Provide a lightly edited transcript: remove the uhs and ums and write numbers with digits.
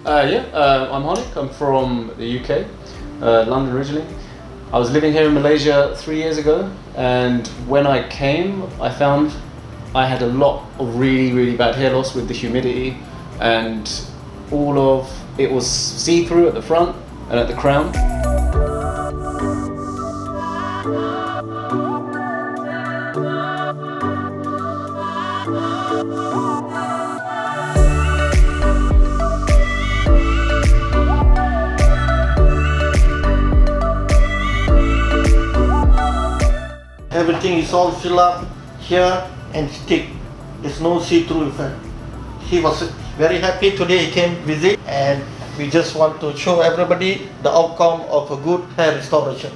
I'm Honik. I'm from the UK, London originally. I was living here in Malaysia 3 years ago, and when I came, I found I had a lot of really bad hair loss with the humidity, and all of it was see-through at the front and at the crown. Everything is all filled up here and stick. There's no see-through effect. He was very happy today. He came visit, and we just want to show everybody the outcome of a good hair restoration.